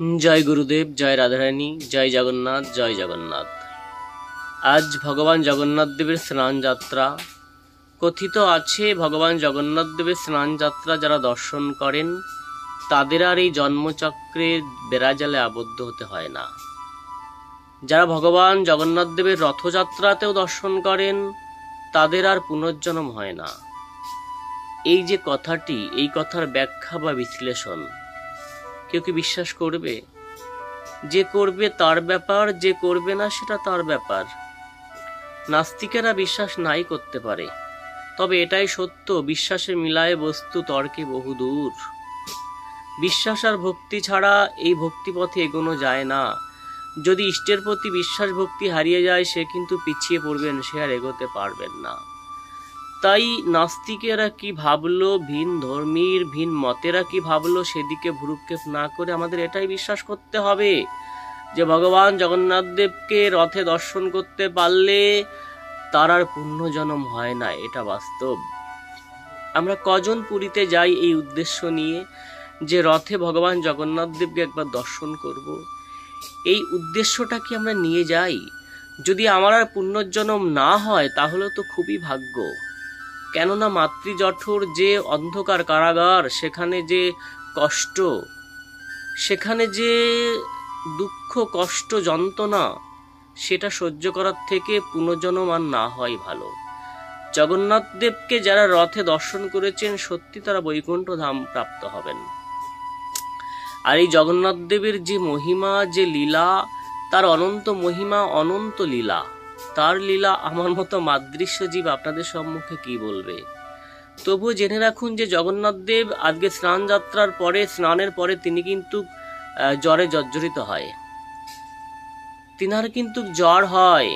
জয় গুরুদেব, জয় রাধারানী, জয় জগন্নাথ, জয় জগন্নাথ। আজ ভগবান জগন্নাথ দেবের স্নান যাত্রা। কথিত আছে ভগবান জগন্নাথ দেবের স্নান যাত্রা যারা দর্শন করেন তাদের আর এই জন্মচক্রের বেড়াজালে আবদ্ধ হতে হয় না। যারা ভগবান জগন্নাথ দেবের রথযাত্রাতেও দর্শন করেন তাদের আর পুনর্জন্ম হয় না। এই যে কথাটি, এই কথার ব্যাখ্যা বা বিশ্লেষণ কেউ কি বিশ্বাস করবে? যে করবে তার ব্যাপার, যে করবে না সেটা তার ব্যাপার। নাস্তিকেরা বিশ্বাস নাই করতে পারে, তবে এটাই সত্য, বিশ্বাসে মিলায় বস্তু তর্কে বহুদূর। বিশ্বাস আর ভক্তি ছাড়া এই ভক্তিপথে এগোনো যায় না। যদি ইষ্টের প্রতি বিশ্বাস ভক্তি হারিয়ে যায় সে কিন্তু পিছিয়ে পড়বেন, সে আর এগোতে পারবেন না। তাই নাস্তিকেরা কি ভাবলো, ভিন ধর্মীর ভিন মতেরা কি ভাবলো, সেদিকে ভ্রুক্ষেপ না করে আমাদের এটাই বিশ্বাস করতে হবে যে ভগবান জগন্নাথ দেবকে রথে দর্শন করতে পারলে তার আর পুণ্যজন্ম হয় না, এটা বাস্তব। আমরা কজন পুরীতে যাই এই উদ্দেশ্য নিয়ে যে রথে ভগবান জগন্নাথ দেবকে একবার দর্শন করব? এই উদ্দেশ্যটা কি আমরা নিয়ে যাই? যদি আমার আর পুণ্যজন্ম না হয় তাহলে তো খুবই ভাগ্য। কেননা মাতৃজঠর যে অন্ধকার কারাগার, সেখানে যে কষ্ট, সেখানে যে দুঃখ, কষ্ট, যন্ত্রণা, সেটা সহ্য করার থেকে পুনর্জন্ম আর না হয় ভালো। জগন্নাথ দেবকে যারা রথে দর্শন করেছেন সত্যি তারা বৈকুণ্ঠ ধাম প্রাপ্ত হবেন। আর এই জগন্নাথ দেবের যে মহিমা, যে লীলা, তার অনন্ত মহিমা, অনন্ত লীলা, তার লীলা আমার মতো মাদৃশ্য জীব আপনাদের সম্মুখে কি বলবে। তবুও জেনে রাখুন যে জগন্নাথ দেব আজকে স্নান যাত্রার পরে, স্নানের পরে তিনি কিন্তু জ্বরে জর্জরিত হয়। তিনার কিন্তু জ্বর হয়,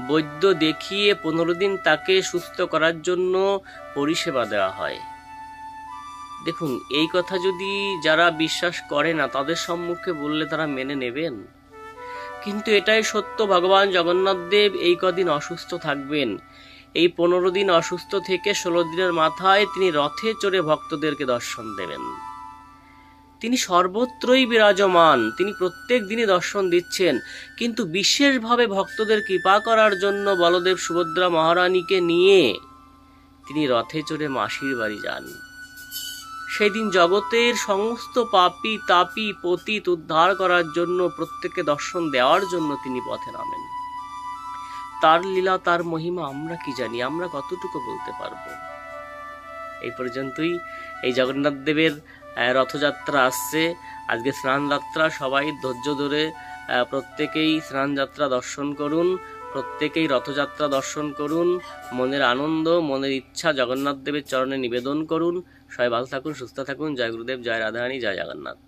বৈদ্য দেখিয়ে 15 দিন তাকে সুস্থ করার জন্য পরিষেবা দেওয়া হয়। দেখুন, এই কথা যদি যারা বিশ্বাস করে না তাদের সম্মুখে বললে তারা মেনে নেবেন? কিন্তু এটাই সত্য, ভগবান জগন্নাথ দেব এই কদিন অসুস্থ থাকবেন। এই 15 দিন অসুস্থ থেকে 16 দিনের মাথায় তিনি রথে চড়ে ভক্তদেরকে দর্শন দেবেন। তিনি সর্বত্রই বিরাজমান, তিনি প্রত্যেক দিনই দর্শন দিচ্ছেন, কিন্তু বিশেষভাবে ভক্তদের কৃপা করার জন্য বলদেব সুভদ্রা মহারানীকে নিয়ে তিনি রথে চড়ে মাসির বাড়ি যান। সেই দিন জগতের সমস্ত পাপী তাপী পতিত উদ্ধার করার জন্য, প্রত্যেককে দর্শন দেওয়ার জন্য তিনি পথে নামেন। তার লীলা, তার মহিমা আমরা কি জানি? আমরা কতটুকু বলতে পারবো? এই পর্যন্তই। এই জগন্নাথ দেবের রথযাত্রা আসছে, আজকে স্নান যাত্রা। সবাই ধৈর্য ধরে প্রত্যেকেই স্নান যাত্রা দর্শন করুন, প্রত্যেকেই রথযাত্রা দর্শন করুন। মনের আনন্দ, মনের ইচ্ছা জগন্নাথ দেবের চরণে নিবেদন করুন। সবাই ভালো থাকুন, সুস্থ থাকুন। জয় গুরুদেব, জয় রাধারানী, জয় জগন্নাথ।